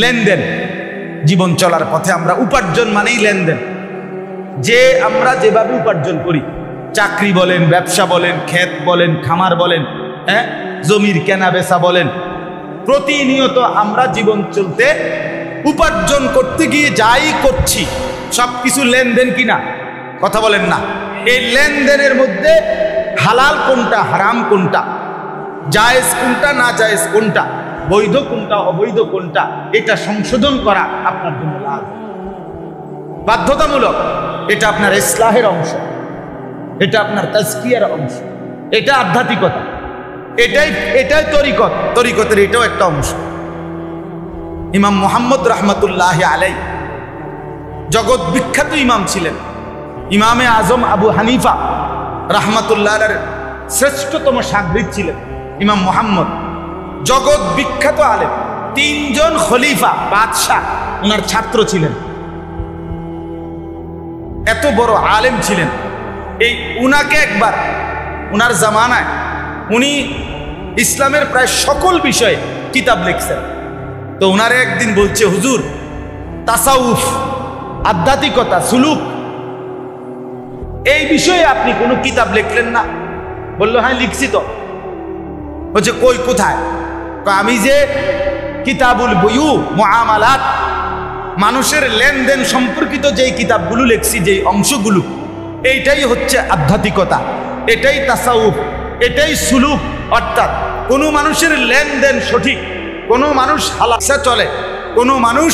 লেনদেন। জীবন চলার পথে আমরা উপার্জন মানেই লেনদেন। যে আমরা যেভাবে উপার্জন করি, চাকরি বলেন, ব্যবসা বলেন, ক্ষেত বলেন, খামার বলেন, জমির কেনা বেচা বলেন, প্রতিনিয়ত আমরা জীবন চলতে উপার্জন করতে গিয়ে যাই করছি সবকিছু লেনদেন কিনা? কথা বলেন না। এই লেনদেনের মধ্যে হালাল কোনটা, হারাম কোনটা, জায়েজ কোনটা, না জায়েজ কোনটা, বৈধ কোনটা, অবৈধ কোনটা, এটা সংশোধন করা আপনার জন্য লাভ, বাধ্যতামূলক। এটা আপনার ইসলাহের অংশ, এটা আপনার তাজকিয়ার অংশ, এটা আধ্যাত্মিকতা, এটাই তরিকত, তরিকতের এটাও একটা অংশ। ইমাম মুহাম্মদ রাহমাতুল্লাহি আলাইহি জগৎ বিখ্যাত ইমাম ছিলেন। ইমামে আজম আবু হানিফা রাহমাতুল্লাহর শ্রেষ্ঠতম শাগরিদ ছিলেন ইমাম মুহাম্মদ, জগৎ বিখ্যাত আলেম। 3 জন খলিফা বাদশাহ ওনার ছাত্র ছিলেন, এত বড় আলেম ছিলেন। এই উনাকে একবার উনার জামানায় উনি ইসলামের প্রায় সকল বিষয়ে কিতাব লিখছেন। তো উনারে একদিন বলছে, হুজুর তাসাউফ, আধ্যাত্মিকতা, সুলুক, এই বিষয়ে আপনি কোনো কিতাব লিখলেন না? বললো, হ্যাঁ লিখছি তো। বলছে, কই, কোথায়? আমি যে কিতাবুল বুয়ু মুআমালাত, মানুষের লেনদেন সম্পর্কিত যেই কিতাবগুলো লিখছি, যেই অংশগুলো, এইটাই হচ্ছে আধ্যাত্মিকতা, এটাই তাসাউফ, এটাই সুলুক। অর্থাৎ কোনো মানুষের লেনদেন সঠিক, কোনো মানুষ হালাসা চলে, কোনো মানুষ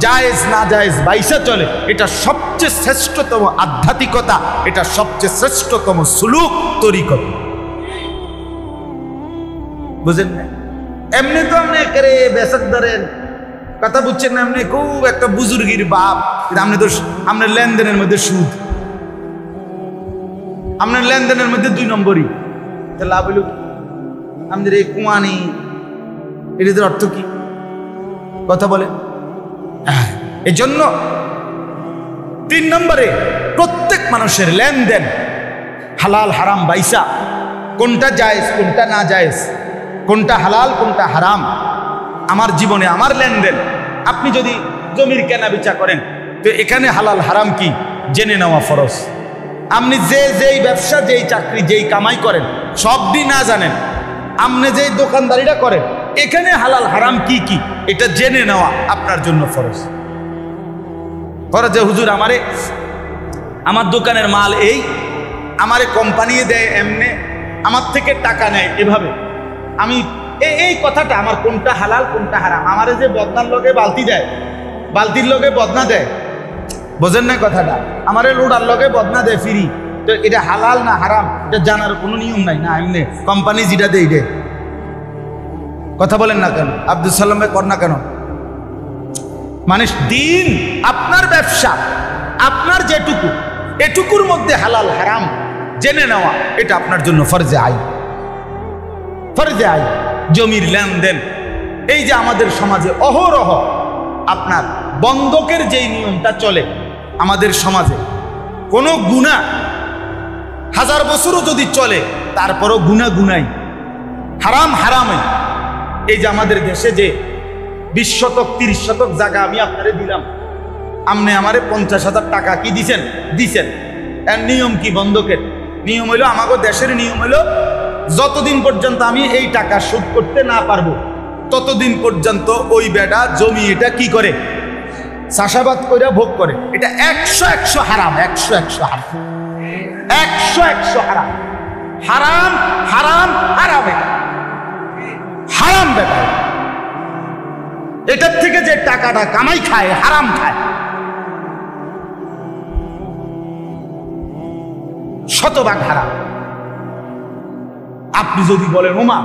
জায়েজ না জায়েজ বাইসা চলে, এটা সবচেয়ে শ্রেষ্ঠতম আধ্যাত্মিকতা, এটা সবচেয়ে শ্রেষ্ঠতম সুলুক, তরিকত। বুঝেন না? এমনি তো আপনি করে বেসাক ধরেন, কথা বুঝছেন না? এমনি খুব একটা বুজুর্গির বাপ, আপনি তো আপনার লেনদেনের মধ্যে সুদ, আপনার লেনদেনের মধ্যে 2 নম্বরই, লাভ হইল আমাদের এই কুয়ানি, এটাদের অর্থ কি? কথা বলে। এই জন্য 3 নম্বরে প্রত্যেক মানুষের লেনদেন হালাল হারাম বাইসা, কোনটা জায়েজ কোনটা না জায়েজ, কোনটা হালাল কোনটা হারাম, আমার জীবনে আমার লেনদেন। আপনি যদি জমির কেনা বেচা করেন, তো এখানে হালাল হারাম কি জেনে নেওয়া ফরজ। আপনি যেই ব্যবসা, যেই চাকরি, যেই কামাই করেন, সবই না জানেন, আপনি যেই দোকানদারিটা করেন, এখানে হালাল হারাম কি কি, এটা জেনে নেওয়া আপনার জন্য ফরজ। ফরজ যে হুজুর আমার দোকানের মাল এই, আমারে কোম্পানি দেয় এমনে, আমার থেকে টাকা নেয় এভাবে, আমি এই কথাটা আমার কোনটা হালাল কোনটা হারাম, আমারে যে বদনার লগে বালতি দেয়, বালতির লগে বদনা দেয়, বোঝেন না কথাটা? আমারে লোডার লগে বদনা দেয় ফ্রি, তো এটা হালাল না হারাম এটা জানার কোনো নিয়ম নাই না? এমনি কোম্পানি যেটা দেয় দে। কথা বলেন না কেন? আব্দুল সালাম ভাই কর না কেন? মানে দিন, আপনার ব্যবসা, আপনার যেটুকু, এটুকুর মধ্যে হালাল হারাম জেনে নেওয়া, এটা আপনার জন্য ফরজে আইন, ফরজে আইন। জমির লেনদেন, এই যে আমাদের সমাজে অহরহ আপনার বন্ধকের যেই নিয়মটা চলে আমাদের সমাজে, কোনো গুনাহ 1000 বছরও যদি চলে, তারপরও গুনাই, হারাম হারামই। এই যে আমাদের দেশে যে 20 শতক 30 শতক জায়গা আমি আপনারে দিলাম, আপনি আমারে 50,000 টাকা কি দিছেন? এর নিয়ম কি? বন্ধকের নিয়ম হইল, আমাকে দেশের নিয়ম হইল, যতদিন পর্যন্ত আমি এই টাকা শোধ করতে না পারবো, ততদিন পর্যন্ত ওই বেটা জমি এটা কি করে? চাষাবাদ করে ভোগ করে। এটা 100 হারাম, 100 হারাম, 100 হারাম, হারাম হারাম হারাম, হারাম বেটা। এটার থেকে যে টাকাটা কামাই খায়, হারাম খায়, শতভাগ হারাম। আপনি যদি বলেন, ওমা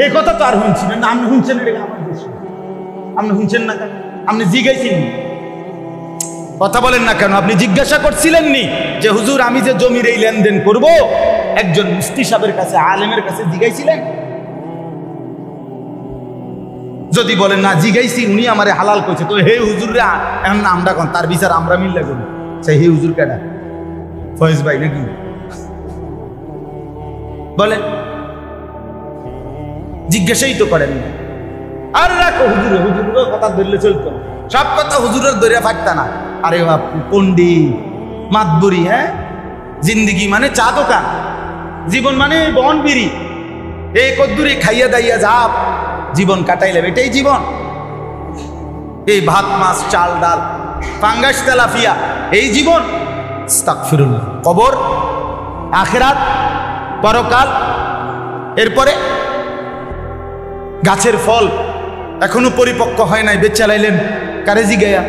এই কথা তো আর শুনছিলেন না, আপনি শুনছেন, এটা আমার দেশ, আপনি শুনছেন না কেন? আপনি জিজ্ঞাসিলেন, কথা বলেন না কেন? আপনি জিজ্ঞাসা করছিলেন নি যে হুজুর আমি যে জমির এই লেনদেন করব, একজন মুফতি সাহেবের কাছে, আলেমের কাছে জিজ্ঞাসিলেন? যদি বলেন না জিজ্ঞাসি, উনি আমারে হালাল কইছে, তো হে হুজুর রে এখন আমরা কোন, তার বিচার আমরা মিললে করি। সেই হে হুজুর কেডা? ফয়েজ ভাই নাকি? বলেন, জিজ্ঞাসাই তো করেন না। আর রাখো হুজুরে, হুজুরের কথা ধরলে চলতো, সব কথা হুজুরের ধরে ফাটতা না। আরে বাপু পণ্ডিত মাতবুরি, হ্যাঁ, জিন্দিগি মানে চা দোকান, জীবন মানে বন বিড়ি, এই কদ্দুরি খাইয়া দাইয়া যাব জীবন কাটাইলে, এটাই জীবন। এই ভাত মাছ চাল ডাল ফাঙ্গাস তেলাফিয়া এই জীবন? আস্তাগফিরুল্লাহ। কবর, আখিরাত, পরকাল, এরপরে গাছের ফল এখনো পরিপক্ক হয় নাই, বেচা লাইলেন কারে জিগায়া।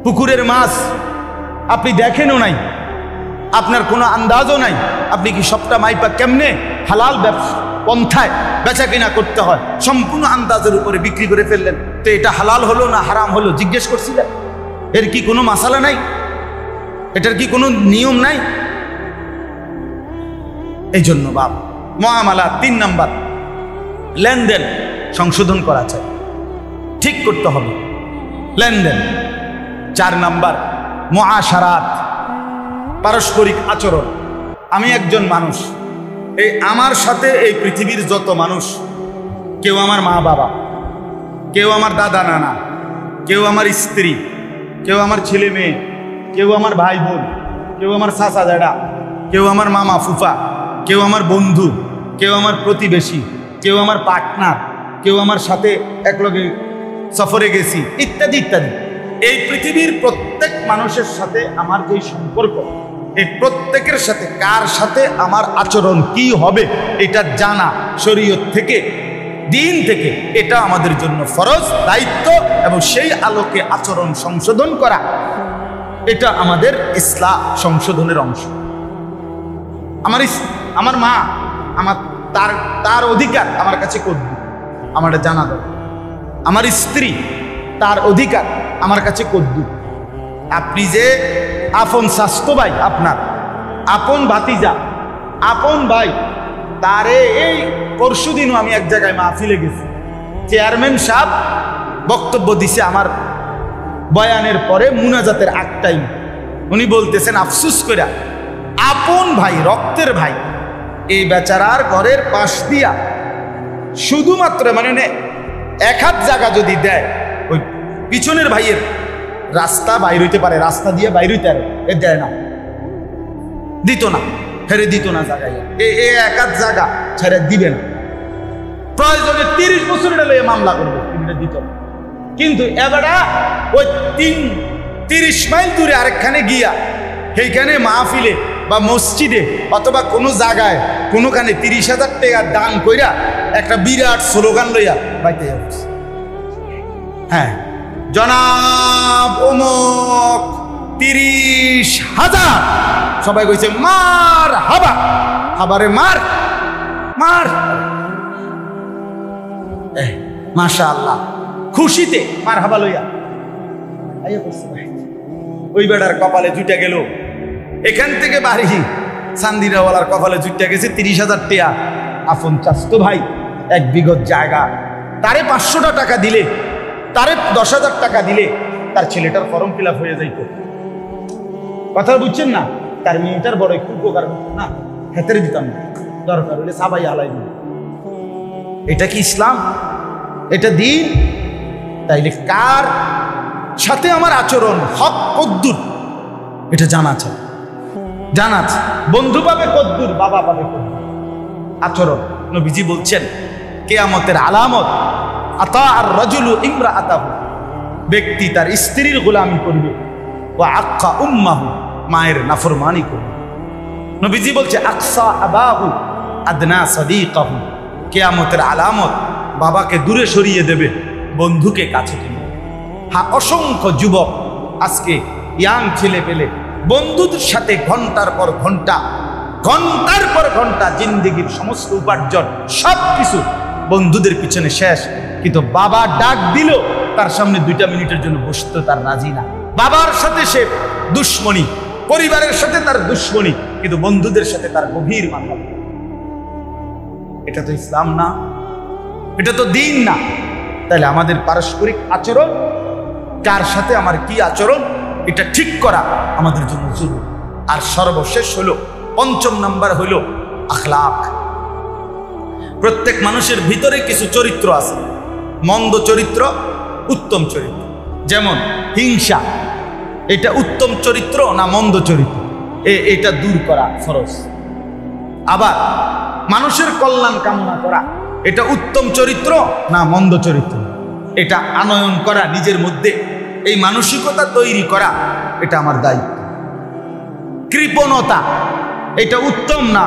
পুকুরের মাছ আপনি দেখেনও নাই, আপনার কোনো আন্দাজও নাই, আপনি কি সবটা মাইপা কেমনে হালাল ব্যবসা পন্থায় বেচা কিনা করতে হয় সম্পূর্ণ আন্দাজের উপরে বিক্রি করে ফেললেন। তো এটা হালাল হলো না হারাম হলো জিজ্ঞেস করছিলেন? এর কি কোনো মাসালা নাই? এটার কি কোনো নিয়ম নাই? এই জন্য বাপ মুআমালা 3 নাম্বার, লেনদেন সংশোধন করা চাই, ঠিক করতে হবে লেনদেন। 4 নাম্বার মুআশারাত, পারস্পরিক আচরণ। আমি একজন মানুষ, এই আমার সাথে এই পৃথিবীর যত মানুষ, কেউ আমার মা বাবা, কেউ আমার দাদা নানা, কেউ আমার স্ত্রী, কেউ আমার ছেলে মেয়ে, কেউ আমার ভাই বোন, কেউ আমার চাচা জাডা, কেউ আমার মামা ফুফা, কেউ আমার বন্ধু, কেউ আমার প্রতিবেশী, কেউ আমার পার্টনার, কেউ আমার সাথে একলগে সফরে গেছি, ইত্যাদি ইত্যাদি। এই পৃথিবীর প্রত্যেক মানুষের সাথে আমার যে সম্পর্ক, এই প্রত্যেকের সাথে কার সাথে আমার আচরণ কি হবে এটা জানা শরীয়ত থেকে, দিন থেকে, এটা আমাদের জন্য ফরজ দায়িত্ব। এবং সেই আলোকে আচরণ সংশোধন করা, এটা আমাদের ইসলাম সংশোধনের অংশ। আমার মা, আমার তার অধিকার আমার কাছে করবে, আমার জানা দরকার। আমার স্ত্রী, তার অধিকার আমার কাছে করবে। আপনি যে আপন স্বাস্থ্য ভাই, আপনার আপন ভাতিজা, আপন ভাই, তারে এই পরশুদিনও আমি এক জায়গায় মাহফিলে গেছি, চেয়ারম্যান সাহেব বক্তব্য দিছে আমার বয়ানের পরে মুনাজাতের আগ টাইম। উনি বলতেছেন আফসুস করে, আপন ভাই, রক্তের ভাই, এই বেচারার ঘরের পাশ দিয়া শুধুমাত্র মানে 1 হাত জায়গা যদি দেয়, ওই পিছনের ভাইয়ের রাস্তা বাইর হইতে পারে, রাস্তা দিয়ে বাইর হইতে পারে, এ দেয় না, দিত না, ফেরে দিত না জায়গায়, 1 হাত জায়গা ছেড়ে দিবে না। প্রয়োজনে 30 বছর এটা লইয়ে মামলা করবে, দিত না। কিন্তু এবারে ওই 30 মাইল দূরে আরেকখানে গিয়া সেইখানে মাহফিলে বা মসজিদে অথবা কোনো জায়গায় কোনোখানে 30,000 টাকা দান কইরা একটা বিরাট স্লোগান লইয়া বাইতে যাচ্ছে, হ্যাঁ, জনাব অমুক 30,000, সবাই কইছে মার হাবা, হাবারে মার মার, মাশাআল্লাহ, খুশিতে মার হাবা লইয়া আইয়া পড়ছে। ওই বেটার কপালে জুটে গেল, এখান থেকে বাড়ি চান্দিরাওয়ালার কপালে জুটে গেছে 30,000 টাকা। আপন চাস্তো ভাই, 1 বিঘত জায়গা, তারে 500 টাকা দিলে, তারে 10,000 টাকা দিলে তার ছেলেটার ফর্ম ফিল আপ হয়ে যাইত। কথা বুঝছেন না? তার মেয়েটার বড় একটু উপকার না, হাতের দিতাম না, দরকার হলে সাবাই আলাই দিন। এটা কি ইসলাম? এটা দিন? তাইলে কার সাথে আমার আচরণ, হক কদ্দুর, এটা জানা আছে, জানা আছে। বন্ধু পাবে কদ্দুর, বাবা পাবে কদ্দুর। আচরণ, নবীজি বলছেন কিয়ামতের আলামত, আতা আর রাজুলু ইমরাআতাহু, ব্যক্তি তার স্ত্রীর গোলামি করবে, ওয়া আক্কা উম্মাহু, মায়ের নাফরমানি করবে। নবীজি বলছে আকসা আবাহু আদনা সাদিকাহু, কিয়ামতের আলামত, বাবাকে দূরে সরিয়ে দেবে, বন্ধুকে কাছে টেনে। হ্যাঁ, অসংখ্য যুবক আজকে ইয়াং ছেলে পেলে বন্ধুদের সাথে ঘন্টার পর ঘন্টা, ঘন্টার পর ঘন্টা জিন্দেগির সমস্ত উপার্জন সব কিছু বন্ধুদের পিছনে শেষ। কিন্তু বাবা ডাক দিল, তার সামনে 2টা মিনিটের জন্য বসতে তার রাজি না। বাবার সাথে সে দুশ্মনী, পরিবারের সাথে তার দুশ্মনী, কিন্তু বন্ধুদের সাথে তার গভীর মাথা। এটা তো ইসলাম না, এটা তো দিন না। তাহলে আমাদের পারস্পরিক আচরণ, কার সাথে আমার কি আচরণ, এটা ঠিক করা আমাদের জন্য জরুরি। আর সর্বশেষ হলো 5ম নাম্বার হলো আখলাক। প্রত্যেক মানুষের ভিতরে কিছু চরিত্র আছে, মন্দ চরিত্র, উত্তম চরিত্র। যেমন হিংসা, এটা উত্তম চরিত্র না মন্দ চরিত্র, এটা দূর করা ফরজ। আবার মানুষের কল্যাণ কামনা করা, এটা উত্তম চরিত্র না মন্দ চরিত্র, এটা আনয়ন করা, নিজের মধ্যে এই মানসিকতা তৈরি করা, এটা আমার দায়িত্ব। কৃপণতা, এটা উত্তম না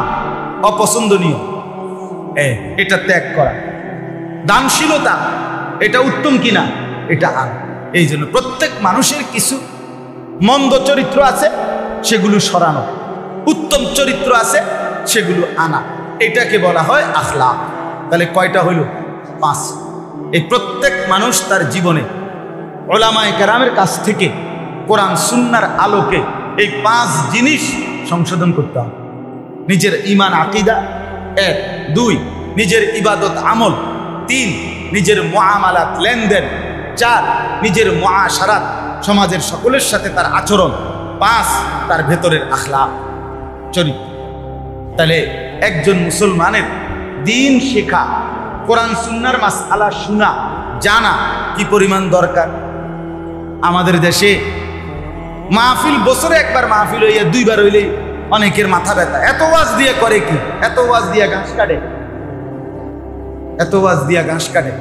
অপছন্দনীয়, এটা ত্যাগ করা। দানশীলতা, এটা উত্তম কিনা, এটা আন। এই জন্য প্রত্যেক মানুষের কিছু মন্দ চরিত্র আছে, সেগুলো সরানো, উত্তম চরিত্র আছে, সেগুলো আনা, এটাকে বলা হয় আখলাক। তাহলে কয়টা হইল? 5। এই প্রত্যেক মানুষ তার জীবনে উলামায়ে কেরামের কাছ থেকে কোরআন সুন্নাহর আলোকে এই 5 জিনিস সংশোধন করতে হবে। নিজের ঈমান আকীদা 1, 2 নিজের ইবাদত আমল, 3 নিজের মুআমালাত লেনদেন, 4 নিজের মুআশারাত, সমাজের সকলের সাথে তার আচরণ, 5 তার ভেতরের আখলাক, চরিত্র। তাহলে একজন মুসলমানের দিন শেখা, কোরআন সুন্নাহর মাসআলা শোনা, জানা কি পরিমাণ দরকার। আমাদের দেশে মাহফিল বছরে একবার মাহফিল হইয়া 2 বার হইলে অনেকের মাথা ব্যথা। এত ওয়াজ দিয়ে করে কি? এত ওয়াজ দিয়া ঘাস কাটে, এত ওয়াজ দিয়া ঘাস কাটে।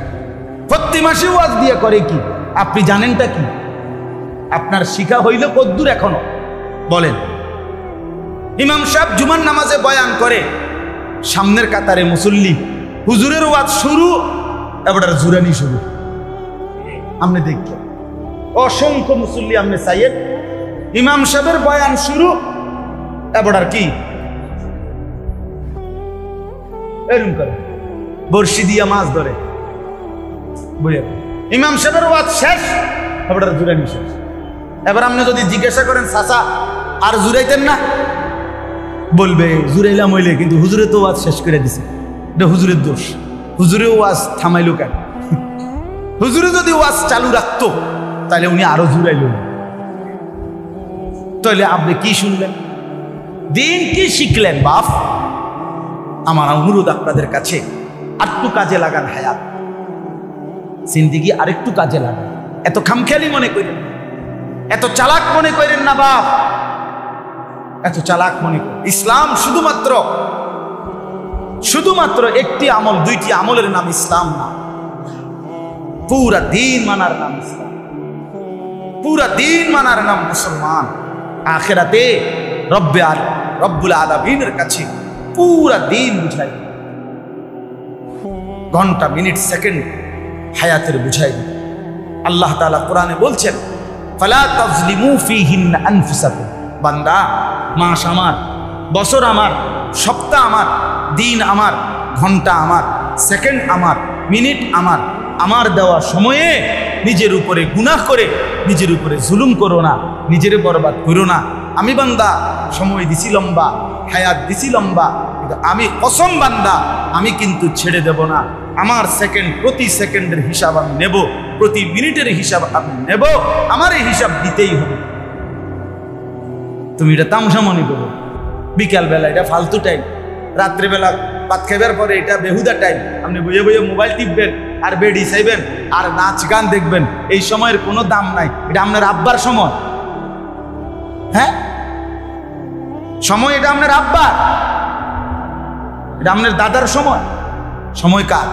প্রতি মাসে ওয়াজ দিয়া করে কি? আপনি জানেনটা কি? আপনার শিখা হইল কদ্দুর এখনো? বলেন। ইমাম সাহেব জুমার নামাজে বয়ান করে, সামনের কাতারে মুসল্লি, হুজুরের ওয়াজ শুরু, এবার জুরানি শুরু। আপনি দেখলেন অসংখ্য মুসল্লি, আপনি চাইয়েন ইমাম সাহেবের বয়ান শুরু, এবার কি এরকম করে বর্ষি দিয়া মাছ ধরে। ইমাম সাহেবের ওয়াজ শেষ, এবার জুরানি শেষ। এবার আপনি যদি জিজ্ঞাসা করেন, চাচা আর জুরাইতেন না? বলবে জুরাইলাম হইলে, কিন্তু হুজুরে তো ওয়াজ শেষ করে দিছে, এটা হুজুরের দোষ। হুজুরে ওয়াজ থামাইলো কেন? হুজুরে যদি ওয়াজ চালু রাখতো তাহলে উনি আরো জুরাইল। তাহলে আপনি কি শুনলেন? দিন কি শিখলেন? বাপ, আমার অনুরোধ আপনাদের কাছে, আরেকটু কাজে লাগান হায়াত, জিন্দেগি আরেকটু কাজে লাগান। এত খামখেয়ালি মনে করেন, এত চালাক মনে করেন না বাপ, এত চালাক মনে করেন। ইসলাম শুধুমাত্র একটি আমল, 2টি আমলের নাম ইসলাম না, পুরা দিন মানার নাম ইসলাম, পুরা দিন মানার নাম মুসলমান। আখিরাতে রব্বুল আলামিনের কাছে পুরা দিন বুঝাই, ঘন্টা মিনিট সেকেন্ড হায়াতের বুঝাই। আল্লাহ তাআলা কোরআনে বলছেন, ফালা তাজলিমু ফীহিন্না আনফুসাকুম। বান্দা, মাস আমার, বছর আমার, সপ্তাহ আমার, দিন আমার, ঘন্টা আমার, সেকেন্ড আমার, মিনিট আমার, আমার দেওয়া সময়ে নিজের উপরে গুনাহ করে নিজের উপরে জুলুম করো না, নিজের বরবাদ করো না। আমি বান্দা সময় দিছি লম্বা, হায়াত দিছি লম্বা, কিন্তু আমি কসম বান্দা, আমি কিন্তু ছেড়ে দেব না। আমার সেকেন্ড, প্রতি সেকেন্ডের হিসাব আমি নেব, প্রতি মিনিটের হিসাব আমি নেব, আমার এই হিসাব দিতেই হবে। তুমি এটা তামসা মনে করো, বিকালবেলা এটা ফালতু টাইম, রাত্রেবেলা ভাত খাইবার পরে এটা বেহুদা টাইম, আপনি বইয়ে বইয়ে মোবাইল টিপবেন আর বেডি চাইবেন আর নাচ গান দেখবেন, এই সময়ের কোনো দাম নাই। এটা আপনার আব্বার সময়, হ্যাঁ সময়, এটা আপনার আব্বার, এটা আপনার দাদার সময়। সময় কার?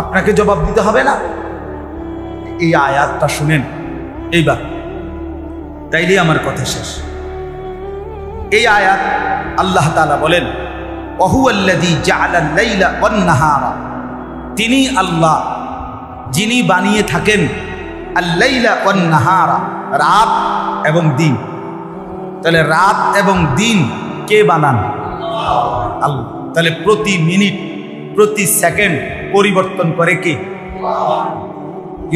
আপনাকে জবাব দিতে হবে না? এই আয়াতটা শুনেন এইবার, তাইলে আমার কথা শেষ। এই আয়াত আল্লাহ তাআলা বলেন, ওয়াহুয়াল্লাযী জাআলাল লাইলা ওয়ান নাহারা, তিনি আল্লাহ যিনি বানিয়ে থাকেন আল লাইলা ওয়ান নাহারা, রাত এবং দিন। তাহলে রাত এবং দিন কে বানান? আল্লাহ। তাহলে প্রতি মিনিট, প্রতি সেকেন্ড পরিবর্তন করে কে?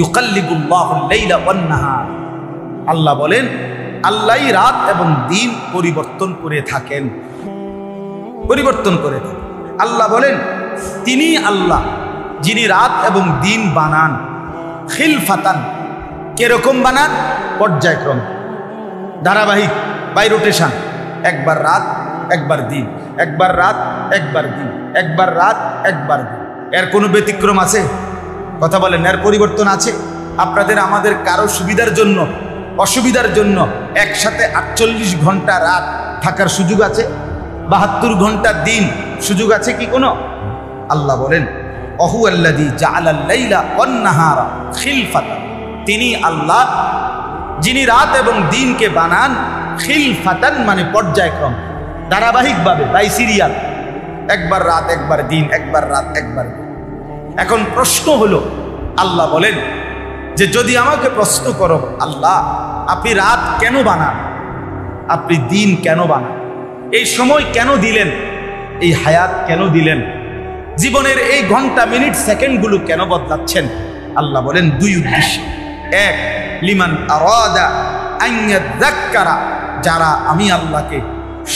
ইউকাল্লিবুল্লাহুল লাইলা ওয়ান নাহার। আল্লাহ বলেন, আল্লাহই রাত এবং দিন পরিবর্তন করে থাকেন, পরিবর্তন করে থাকেন। আল্লাহ বলেন, তিনি আল্লাহ যিনি রাত এবং দিন বানান, খিলফাতান, কিরকম বানান? পর্যায়ক্রম, ধারাবাহিক, বাই রোটেশন, একবার রাত একবার দিন। একবার রাত একবার দিন, একবার রাত একবার দিন। এর কোনো ব্যতিক্রম আছে? কথা বলেন, এর পরিবর্তন আছে? আপনাদের আমাদের কারো সুবিধার জন্য অসুবিধার জন্য একসাথে 48 ঘন্টা রাত থাকার সুযোগ আছে? 72 ঘন্টা দিন সুযোগ আছে কি কোনো? আল্লাহ বলেন অহুয়াল্লাযী জাআলাল লাইলা ওয়ান নাহারা খিলফাতান, তিনি আল্লাহ যিনি রাত এবং দিনকে বানান খিলফাতান মানে পর্যায়ক্রম, ধারাবাহিকভাবে, বাই সিরিয়াল, একবার রাত একবার দিন, একবার রাত একবার দিন। এখন প্রশ্ন হলো, আল্লাহ বলেন যে যদি আমাকে প্রশ্ন করো আল্লাহ আপনি রাত কেন বানান, আপনি দিন কেন বানান, এই সময় কেন দিলেন, এই হায়াত কেন দিলেন, জীবনের এই ঘন্টা মিনিট সেকেন্ডগুলো কেন বদলাচ্ছেন? আল্লাহ বলেন দুই উদ্দেশ্য। এক, লিমান আরাদা আন ইয়াযাক্কারা, যারা আমি আল্লাহকে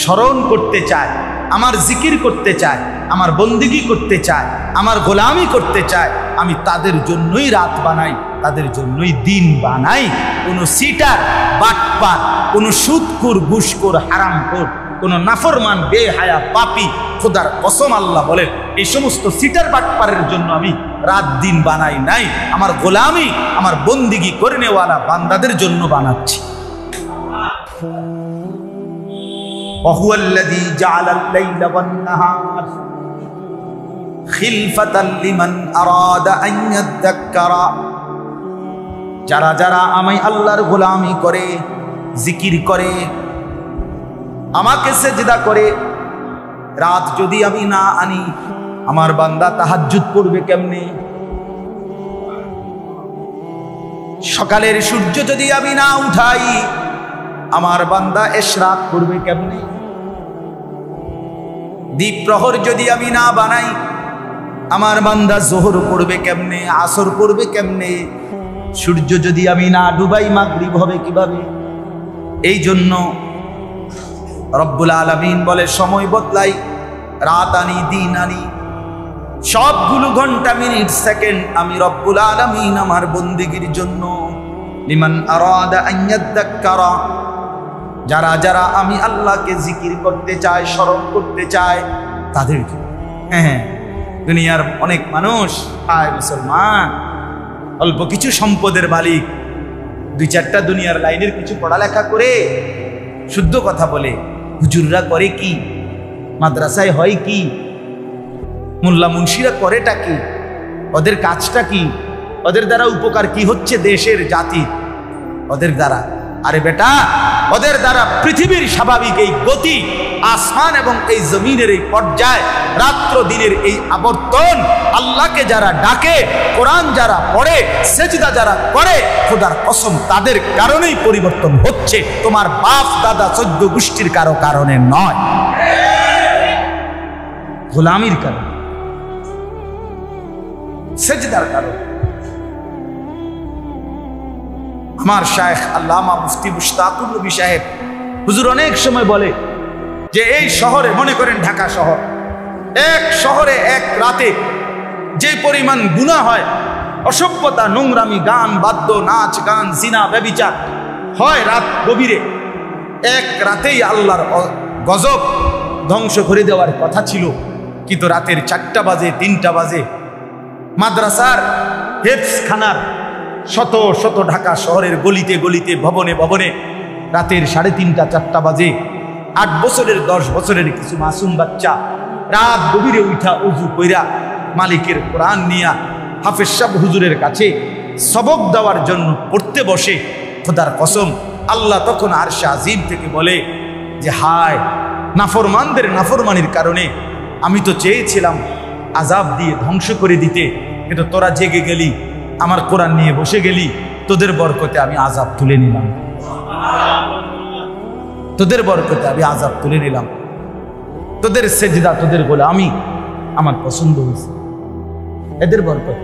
স্মরণ করতে চায়, আমার জিকির করতে চায়, আমার বন্দিগি করতে চায়, আমার গোলামি করতে চায়, আমি তাদের জন্যই রাত বানাই, তাদের জন্যই দিন বানাই। কোনো সিটার বাটপার, কোনো সুদখোর ঘুষখোর হারামখোর, কোনো নাফরমান বেহায়া পাপী, খোদার কসম আল্লাহ বলেন এই সমস্ত সিটার বাটপারের জন্য আমি রাত দিন বানাই নাই, আমার গোলামি আমার বন্দিগি করে নেওয়ালা বান্দাদের জন্য বানাচ্ছি। وهو الذي جعل الليل والنهار خلفة لمن أراد أن يذكر, যারা যারা আমি আল্লাহর গোলামি করে, জিকির করে, আমাকে সেজদা করে, রাত যদি আমি না আনি আমার বান্দা তাহাজ্জুদ পড়বে কেমনে? সকালের সূর্য যদি আমি না উঠাই আমার বান্দা ইশরাক করবে কেমনে? দ্বীপ প্রহর যদি আমি না বানাই আমার বান্দা যোহর পড়বে কেমনে, আসর পড়বে কেমনে? সূর্য যদি আমি না ডুবাই মাগরিব হবে কিভাবে? এই জন্য রব্বুল আলামিন বলে সময় বদলাই, রাত আনি দিন আনি, সবগুলো ঘন্টা মিনিট সেকেন্ড আমি রব্বুল আলামিন আমার বন্দেগীর জন্য। লিমান আরাদা আন ইয়াযাক্কারা, যারা যারা আমি আল্লাহকে জিকির করতে চায়, স্মরণ করতে চায় তাদের। হ্যাঁ, দুনিয়ার অনেক মানুষ আয় মুসলমান, অল্প কিছু সম্পদের মালিক, দুই চারটা দুনিয়ার লাইনের কিছু পড়ালেখা করে শুদ্ধ কথা বলে। হুজুররা করে কি? মাদ্রাসায় হয় কি? মোল্লা মুন্সিরা করেটা কি? ওদের কাজটা কি? ওদের দ্বারা উপকার কি হচ্ছে দেশের জাতি? ওদের দ্বারা, আরে বেটা, ওদের দ্বারা পৃথিবীর স্বাভাবিক এই গতি, আসমান এবং এই জমিনের এই পর্যায়, রাত্র দিনের এই আবর্তন, আল্লাহকে যারা ডাকে, কোরআন যারা পড়ে, সেজদা যারা করে, খোদার কসম তাদের কারণেই পরিবর্তন হচ্ছে, তোমার বাপ দাদা 14 গোষ্ঠীর কারো কারণে নয়, গোলামির কারণে, সেজদার কারণে। আমার শায়েখ আল্লামা মুফতি মুশতাকুর নবী সাহেব হুজুর অনেক সময় বলে যে এই শহরে, মনে করেন ঢাকা শহর, এক শহরে এক রাতে যে পরিমাণ গুনাহ হয়, অসভ্যতা, নোংরামি, গান বাদ্য, নাচ গান, জিনা ব্যভিচার হয় রাত গভীরে, এক রাতেই আল্লাহর গজব ধ্বংস করে দেওয়ার কথা ছিল, কিন্তু রাতের 4টা বাজে, 3টা বাজে মাদ্রাসার হেফজখানার শত শত ঢাকা শহরের গলিতে গলিতে, ভবনে ভবনে রাতের 3:30, 4টা বাজে 8 বছরের 10 বছরের কিছু মাসুম বাচ্চা রাত গভীরে উঠা উজু কইরা মালিকের কোরআন নিয়া হাফেজ সাহেব হুজুরের কাছে সবক দেওয়ার জন্য পড়তে বসে। খোদার কসম আল্লাহ তখন আরশে আজিম থেকে বলে যে হায়, নাফরমানদের নাফরমানির কারণে আমি তো চেয়েছিলাম আযাব দিয়ে ধ্বংস করে দিতে, কিন্তু তোরা জেগে গেলি, আমার কোরআন নিয়ে বসে গেলি, তোদের বরকতে আমি আযাব তুলে নিলাম, তোদের বরকতে আমি আযাব তুলে নিলাম, তোদের সেজদা, তোদের গোলামি আমার পছন্দ হয়েছে, এদের বরকত।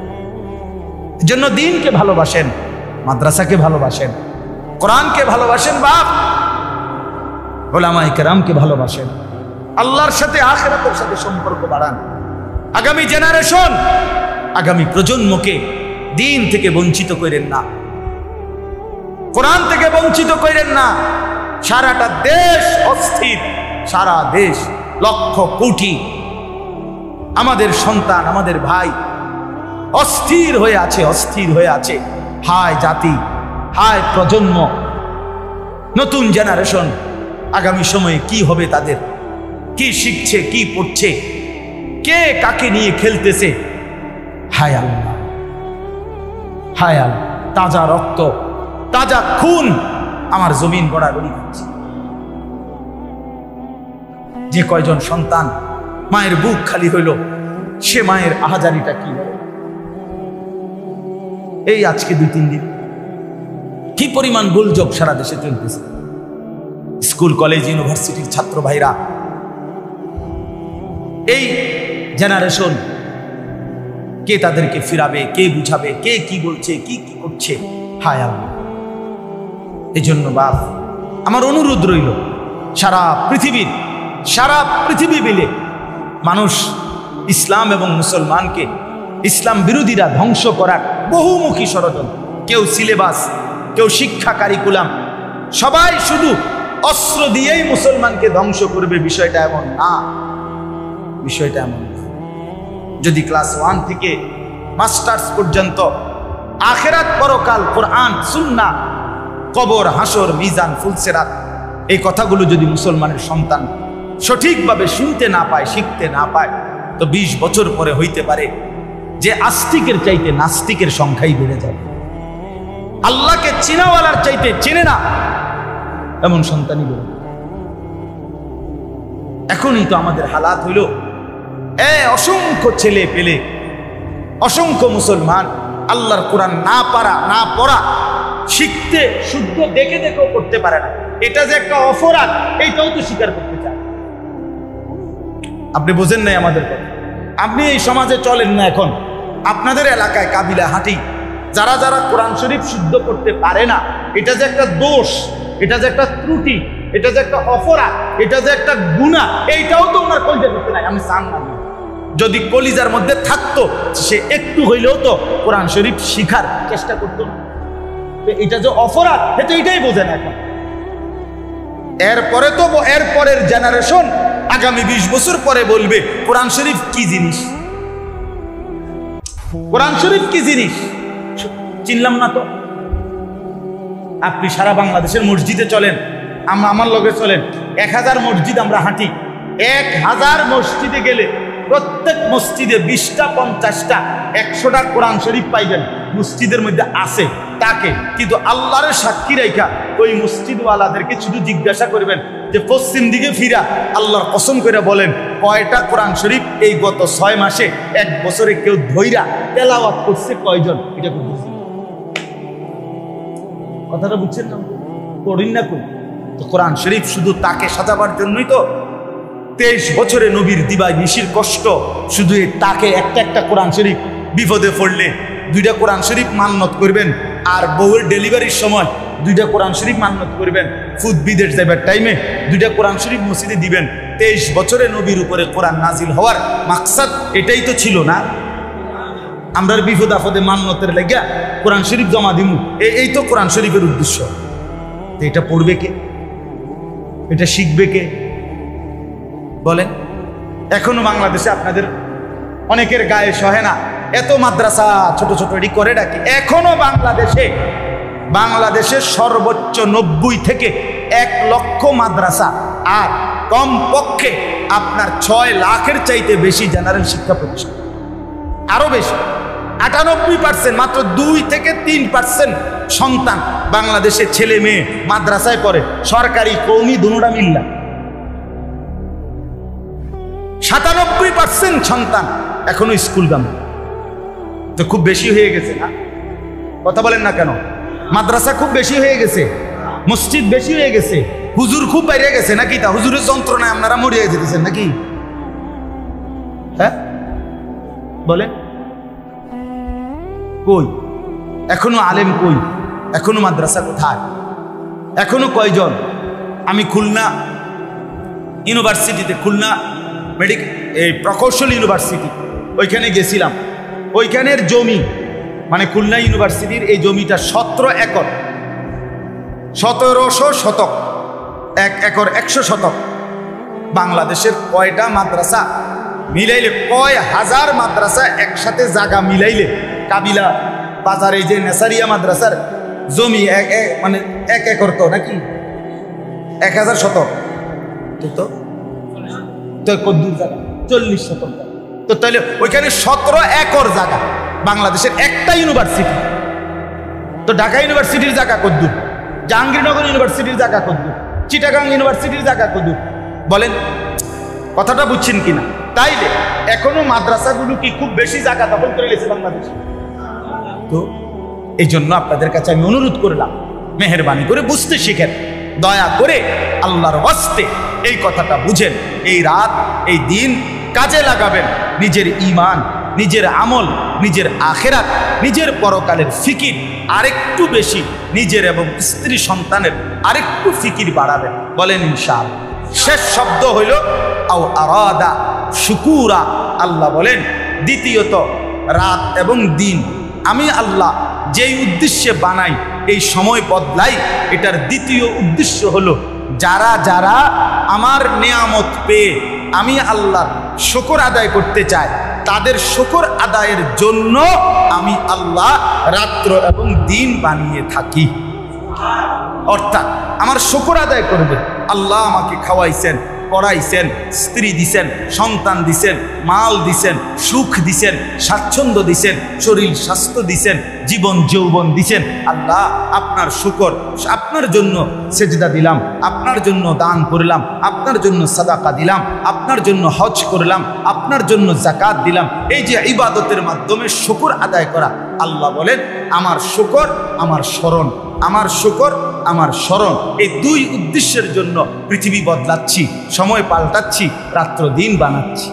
এজন্য দ্বীনকে ভালোবাসেন, মাদ্রাসাকে ভালোবাসেন, কোরআনকে ভালোবাসেন, বাপ উলামায়ে কেরামকে ভালোবাসেন, আল্লাহর সাথে আখিরাতের সাথে সম্পর্ক বাড়ান। আগামী জেনারেশন, আগামী প্রজন্মকে দ্বীন থেকে বঞ্চিত করেন না, কোরআন থেকে বঞ্চিত করেন না। সারাটা দেশ অস্থির, সারা দেশ লক্ষ কোটি আমাদের সন্তান, আমাদের ভাই অস্থির হয়ে আছে, অস্থির হয়ে আছে। হায় জাতি, হায় প্রজন্ম, নতুন জেনারেশন, আগামী সময়ে কি হবে তাদের, কি শিখছে, কি পড়ছে, কে কাকে নিয়ে খেলতেছে। হায় আল্লাহ, হায় আল্লাহ, তাজা রক্ত, তাজা খুন আমার জমিন গড়াগড়ি করছে। যে কয়জন সন্তান মায়ের বুক খালি হইল, সে মায়ের আহাজারিটা কি হলো। এই আজকে 2-3 দিন কি পরিমাণ গোলযোগ সারা দেশে চলতেছে। স্কুল, কলেজ, ইউনিভার্সিটির ছাত্র ভাইরা, এই জেনারেশন কে তাদেরকে ফিরাবে, কে বুঝাবে, কে কি বলছে, কি কি করছে। হায় আল্লাহ, এই জন্য বাপ আমার অনুরোধ রইল, সারা পৃথিবী মিলে মানুষ ইসলাম এবং মুসলমানকে, ইসলাম বিরোধীরা ধ্বংস করার বহুমুখী ষড়যন্ত্র, কেউ সিলেবাস, কেউ শিক্ষা কারিকুলাম, সবাই শুধু অস্ত্র দিয়েই মুসলমানকে ধ্বংস করবে। বিষয়টা এমন না, বিষয়টা এমন না। যদি ক্লাস 1 থেকে মাস্টার্স পর্যন্ত আখেরাত, পরকাল, কোরআন, সুন্নাহ, কবর, হাসর, মিজান, ফুলসেরাত, এই কথাগুলো যদি মুসলমানের সন্তান সঠিকভাবে শুনতে না পায়, শিখতে না পায়, তো 20 বছর পরে হইতে পারে যে আস্তিকের চাইতে নাস্তিকের সংখ্যাই বেড়ে যায়। আল্লাহকে চিনাওয়ালার চাইতে চেনে না এমন সন্তানই বেড়ে। এখনই তো আমাদের হালাত হইল, অসংখ্য ছেলে পেলে, অসংখ্য মুসলমান আল্লাহর কোরআন না পারা, না পড়া, শিখতে শুদ্ধ দেখে দেখেও করতে পারে না। এটা যে একটা অপরাধ, এইটাও তো স্বীকার করতে চায়। আপনি বোঝেন নাই আমাদের কথা। আপনি এই সমাজে চলেন না, এখন আপনাদের এলাকায় কাবিলা হাঁটি, যারা যারা কোরআন শরীফ শুদ্ধ করতে পারে না, এটা যে একটা দোষ, এটা যে একটা ত্রুটি, এটা যে একটা অপরাধ, এটা যে একটা গুনাহ, এইটাও তো ওনার কলিজা করতে নাই। আমি চান না, যদি কলিজার মধ্যে থাকতো সে একটু হইলেও তো কোরআন শরীফ শিখার চেষ্টা করতো না। এটা যে অপরাধ, এটা এটাই বোঝে না এখন। এরপরে তো এরপরের জেনারেশন আগামী 20 বছর পরে বলবে কোরআন শরীফ কি জিনিস, কোরআন শরীফ কি জিনিস চিনলাম না তো। আপনি সারা বাংলাদেশের মসজিদে চলেন, আমার লগে চলেন, 1000 মসজিদ আমরা হাঁটি, 1000 মসজিদে গেলে প্রত্যেক মসজিদে 20টা 50টা 100টা কোরআন শরীফ পাইবেন, মসজিদের মধ্যে আছে তাকে। কিন্তু আল্লাহর সাক্ষী রেখা ওই মসজিদওয়ালাদেরকে শুধু জিজ্ঞাসা করবেন যে পশ্চিম দিকে ফিরা আল্লাহর কসম করে বলেন কয়টা কোরআন শরীফ এই গত 6 মাসে 1 বছরে কেউ ধইরা তেলাওয়াত করছে কয়জন, এটা বুঝছেন? কথাটা বুঝছেন না? পড়িন না কই তো কোরআন শরীফ শুধু তাকে সাজাবার জন্যই তো 23 বছরে নবীর দিবায় নিশির কষ্ট, শুধু তাকে একটা কোরআন শরীফ বিপদে পড়লে 2টা কোরআন শরীফ মান্নত করবেন, আর বউয়ের ডেলিভারির সময় 2টা কোরআন শরীফ মান্নত করবেন, ফুদ বিদেশ যাবার টাইমে 2টা কোরআন শরীফ মসজিদে দিবেন। 23 বছরে নবীর উপরে কোরআন নাজিল হওয়ার মাকসাদ এটাই তো ছিল না? আমরা বিপদ আপদে মান্নতের লাগিয়া কোরআন শরীফ জমা দিমু, এই তো কোরআন শরীফের উদ্দেশ্য। এটা পড়বে কে? এটা শিখবে কে বলেন? এখনো বাংলাদেশে আপনাদের অনেকের গায়ে সহে না, এত মাদ্রাসা ছোট ছোট এটি করে ডাকি। এখনো বাংলাদেশের সর্বোচ্চ 90 থেকে 1 লক্ষ মাদ্রাসা, আর কমপক্ষে আপনার 6 লাখের চাইতে বেশি জেনারেল শিক্ষা প্রতিষ্ঠান, আরো বেশি 98%, মাত্র 2 থেকে 3% সন্তান বাংলাদেশের ছেলে মেয়ে মাদ্রাসায় পড়ে, সরকারি কওমি দুটোটা মিল্লা। 97% সন্তান এখনো স্কুলগামী। তো খুব বেশি হয়ে গেছে না? কথা বলেন না কেন? মাদ্রাসা খুব বেশি হয়ে গেছে, মসজিদ বেশি হয়ে গেছে, হুজুর খুব বাইরে গেছে নাকি? তা হুজুরের যন্ত্রণায় আপনারা মরিয়ে যেতেছেন নাকি? হ্যাঁ বলেন, কই এখনো আলেম, কই এখনো মাদ্রাসা কোথায়? এখনো কয়জন? আমি খুলনা ইউনিভার্সিটিতে, খুলনা মেডিকেল প্রকৌশল ইউনিভার্সিটি, ওইখানে গেছিলাম। ওইখানের জমি, মানে খুলনা ইউনিভার্সিটির এই জমিটা 17 একর, 1700 শতক, 1 একর 100 শতক বাংলাদেশের কয়টা মাদ্রাসা মিলাইলে, কয় হাজার মাদ্রাসা একসাথে জায়গা মিলাইলে কাবিলা বাজারে যে নেসারিয়া মাদ্রাসার জমি মানে 1 একর তো নাকি 1000 শতক তো কদ্দুর জায়গা 40 শতক। তো তাহলে ওইখানে 17 একর জায়গা বাংলাদেশের একটা ইউনিভার্সিটি। তো ঢাকা ইউনিভার্সিটির জায়গা কদ্দুর, জাহাঙ্গীরনগর ইউনিভার্সিটির জায়গা কদ্দুর, চিটাগাং ইউনিভার্সিটির জায়গা কদ্দুর, বলেন কথাটা বুঝছেন কিনা? তাইলে এখনো মাদ্রাসাগুলো কি খুব বেশি জায়গা দখল করে গেছে বাংলাদেশে? তো এই জন্য আপনাদের কাছে আমি অনুরোধ করলাম, মেহেরবানি করে বুঝতে শিখেন, দয়া করে আল্লাহর ওয়াস্তে এই কথাটা বুঝেন। এই রাত এই দিন কাজে লাগাবেন, নিজের ঈমান, নিজের আমল, নিজের আখেরাত, নিজের পরকালের ফিকির আরেকটু বেশি, নিজের এবং স্ত্রী সন্তানের আরেকটু ফিকির বাড়াবেন। বলেন ইনশাআল্লাহ। শেষ শব্দ হইল আও আরাদা শুকুরা। আল্লাহ বলেন দ্বিতীয়ত রাত এবং দিন আমি আল্লাহ যেই উদ্দেশ্যে বানাই, এই সময় বদলাই, এটার দ্বিতীয় উদ্দেশ্য হলো যারা যারা আমার নেয়ামত পেয়ে আমি আল্লাহর শুকর আদায় করতে চায়, তাদের শুকর আদায়ের জন্য আমি আল্লাহ রাত্র এবং দিন বানিয়ে থাকি। অর্থাৎ আমার শুকর আদায় করবে, আল্লাহ আমাকে খাওয়াইছেন, পড়াইছেন, স্ত্রী দিছেন, সন্তান দিছেন, মাল দিছেন, সুখ দিছেন, স্বাচ্ছন্দ্য দিছেন, শরীর স্বাস্থ্য দিছেন, জীবন যৌবন দিছেন। আল্লাহ আপনার শুকর, আপনার জন্য সেজদা দিলাম, আপনার জন্য দান করলাম, আপনার জন্য সাদাকা দিলাম, আপনার জন্য হজ করলাম, আপনার জন্য যাকাত দিলাম। এই যে ইবাদতের মাধ্যমে শুকর আদায় করা, আল্লাহ বলেন আমার শুকর আমার স্মরণ, আমার শুকর আমার স্মরণ। এই দুই উদ্দেশ্যের জন্য পৃথিবী বদলাচ্ছি, সময় পাল্টাচ্ছি, রাত্র দিন বানাচ্ছি।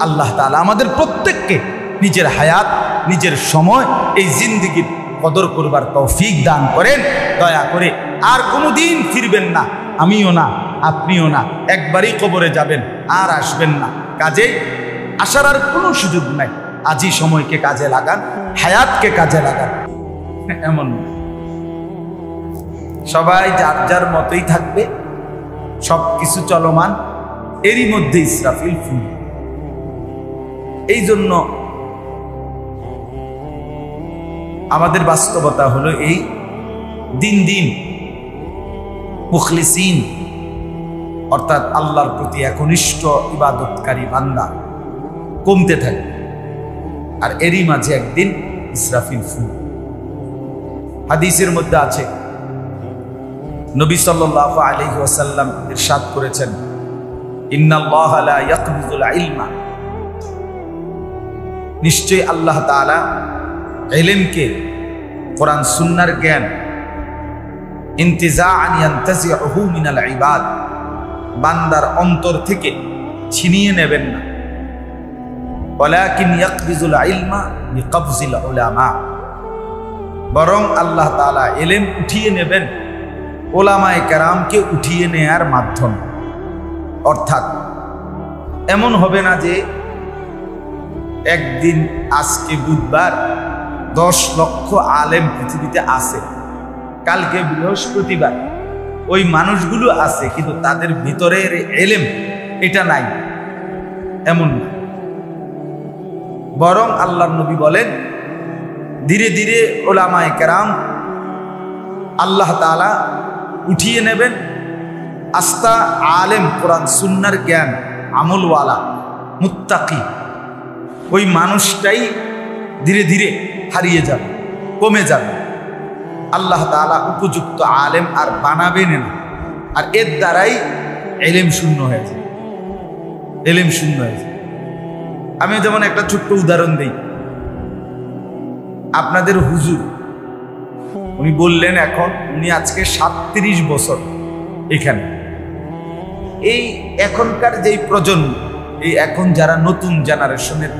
আল্লাহ তাআলা আমাদের প্রত্যেককে নিজের হায়াত, নিজের সময়, এই জিন্দেগির কদর করবার তৌফিক দান করেন। দয়া করে আর কোনো দিন ফিরবেন না, আমিও না, আপনিও না, একবারই কবরে যাবেন, আর আসবেন না। কাজেই আসার আর কোনো সুযোগ নাই। আজই সময়কে কাজে লাগান, হায়াতকে কাজে লাগান। এমন সবাই যার যার মতোই থাকবে, সবকিছু চলমান, এরই মধ্যে ইসরাফিল ফুল। এই জন্য আমাদের বাস্তবতা হলো এই, দিন দিন মুখলিসিন অর্থাৎ আল্লাহর প্রতি একনিষ্ঠ ইবাদতকারী বান্দা কমতে থাকে, আর এরই মাঝে একদিন ইসরাফিল ফুল। হাদিসের মধ্যে আছে, নবী সাল্লাল্লাহু আলাইহি ওয়াসাল্লাম ইরশাদ করেছেন, ইন্নাল্লাহা লা ইয়াকবিযুল ইলমা, নিশ্চয়ই আল্লাহ তাআলা ইলমকে, কোরআন সুন্নাহর জ্ঞান, ইনতিজাআন ইয়ানতাজিউহু মিনাল ইবাদ, বান্দার অন্তর থেকে ছিনিয়ে নেবেন না। ওয়ালাকিন ইয়াকবিযুল ইলমা বিকবজিল উলামা, বরং আল্লাহ তাআলা ইলম উঠিয়ে নেবেন ওলামায়ে কেরামকে উঠিয়ে নেয়ার মাধ্যমে। অর্থাৎ এমন হবে না যে একদিন, আজকে বুধবার, 10 লক্ষ আলেম পৃথিবীতে আছে, কালকে বৃহস্পতিবার, ওই মানুষগুলো আছে কিন্তু তাদের ভিতরের ইলম এটা নাই, এমন না। বরং আল্লাহর নবী বলেন ধীরে ধীরে ওলামায়ে কেরাম আল্লাহ তাআলা উঠিয়ে নেবেন। আস্তা আলেম, কোরআন সুন্নাহর জ্ঞান, আমলওয়ালা, মুত্তাকি, ওই মানুষটাই ধীরে ধীরে হারিয়ে যাবে, কমে যাবে। আল্লাহ তাআলা উপযুক্ত আলেম আর বানাবেন না, আর এর দ্বারাই ইলম শূন্য হয়ে যায়, ইলম শূন্য হয়ে যায়। আমি যেমন একটা ছোট্ট উদাহরণ দিই। আপনাদের হুজুর উনি বললেন, এখন উনি আজকে 37 বছর এখানে। এই এখনকার যেই প্রজন্ম, এই এখন যারা নতুন জেনারেশনের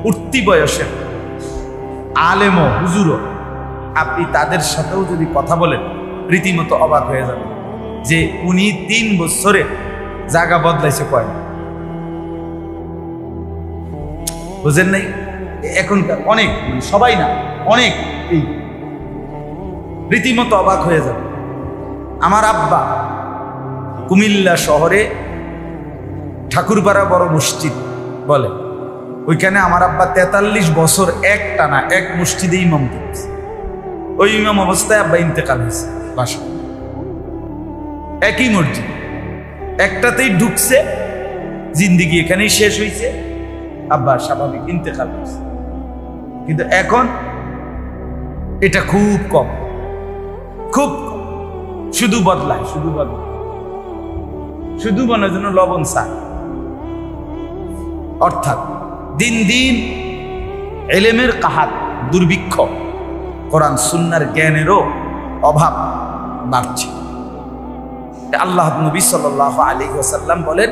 উঠতি বয়সের আলেম ও হুজুরও, আপনি তাদের সাথেও যদি কথা বলেন রীতিমতো অবাক হয়ে যাবেন যে উনি 3 বছরে জায়গা বদলাইছে কয়, বুঝেন নাই? এখনকার অনেক, সবাই না, অনেক, এই রীতিমতো অবাক হয়ে যাবে। আমার আব্বা কুমিল্লা শহরে ঠাকুরপাড়া বড় মসজিদ বলে, ওইখানে আমার আব্বা 43 বছর এক টানা এক মসজিদে ইমাম দিচ্ছে। ওই ইমাম অবস্থায় আব্বা ইন্তেকাল হয়েছে বাসা, একই মসজিদ, একটাতেই ঢুকছে, জিন্দিগি এখানেই শেষ হয়েছে, আব্বা স্বাভাবিক ইন্তেকাল হয়েছে। কিন্তু এখন এটা খুব কম, খুব কম, শুধু বদলায়, শুধু বদলায়, শুধু মনের জন্য লবণ চায়। অর্থাৎ দিন দিন এলেমের কাহাত, দুর্ভিক্ষ, কোরআন সুন্নাহর জ্ঞানেরও অভাব বাড়ছে। আল্লাহ নবী সাল্লাল্লাহু আলাইহি ওয়াসাল্লাম বলেন,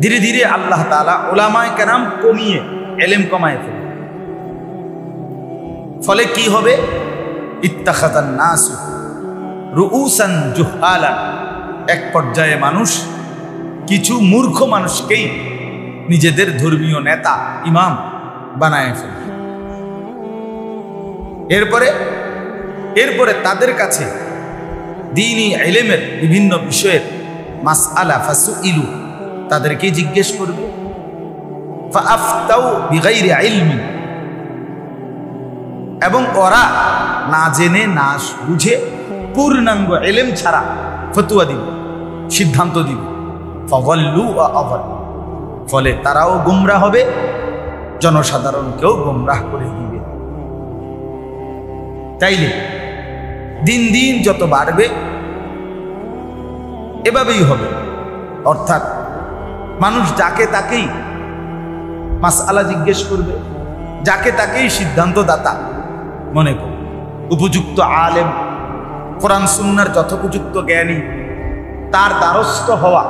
ধীরে ধীরে আল্লাহ তাআলা উলামায়ে কেরাম কমিয়ে এলেম কমায় ফেলে। ফলে কি হবে? ইত্তাখাযান নাসু রুউসান জুহালান, এক পর্যায়ে মানুষ কিছু মূর্খ মানুষকেই নিজেদের ধর্মীয় নেতা, ইমাম বানায় ফেলে। এরপরে তাদের কাছে দ্বীনি ইলমের বিভিন্ন বিষয়ের মাসআলা ফাসুইলু, তাদেরকে জিজ্ঞেস করবে, ফাআফতাউ বিগাইরি ইলমি, এবং ওরা না জেনে না বুঝে পূর্ণাঙ্গ ইলম ছাড়া ফতোয়া দিবে, সিদ্ধান্ত দিবে। ফাযাল্লু ওয়া আযাল্লু, ফলে তারাও গোমরাহ হবে, জনসাধারণকেও গোমরাহ করে দিবে। তাইলে দিন দিন যত বাড়বে এভাবেই হবে। অর্থাৎ মানুষ যাকে তাকেই মাসআলা জিজ্ঞেস করবে, যাকে তাকেই সিদ্ধান্তদাতা মনে করবে। উপযুক্ত আলেম, কোরআন সুন্নাহর যথোপযুক্ত জ্ঞানী, তার দ্বারস্থ হওয়া,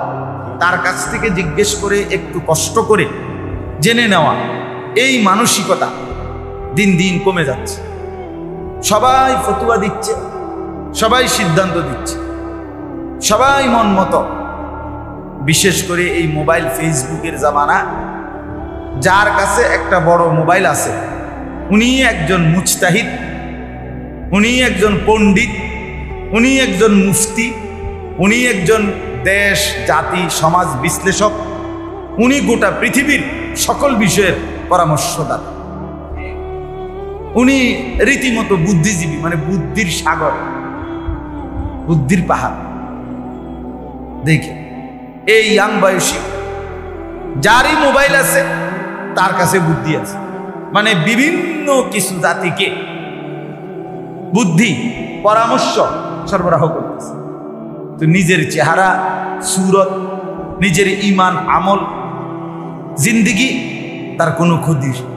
তার কাছ থেকে জিজ্ঞেস করে একটু কষ্ট করে জেনে নেওয়া, এই মানসিকতা দিন দিন কমে যাচ্ছে। সবাই ফতোয়া দিচ্ছে, সবাই সিদ্ধান্ত দিচ্ছে, সবাই মন মতো। বিশেষ করে এই মোবাইল ফেসবুকের জামানা, যার কাছে একটা বড় মোবাইল আছে উনি একজন মুজতাহিদ, উনি একজন পণ্ডিত, উনি একজন মুফতি, উনি একজন দেশ জাতি সমাজ বিশ্লেষক, উনি গোটা পৃথিবীর সকল বিষয়ের পরামর্শদাতা, উনি রীতিমতো বুদ্ধিজীবী, মানে বুদ্ধির সাগর, বুদ্ধির পাহাড়। দেখে এই ইয়াং বয়সী যারই মোবাইল আছে তার কাছে বুদ্ধি আছে, মানে বিভিন্ন কিছু জাতিকে বুদ্ধি পরামর্শ সরবরাহ করতেছে। তো নিজের চেহারা, সুরত, নিজের ইমান, আমল, জিন্দিগি, তার কোনো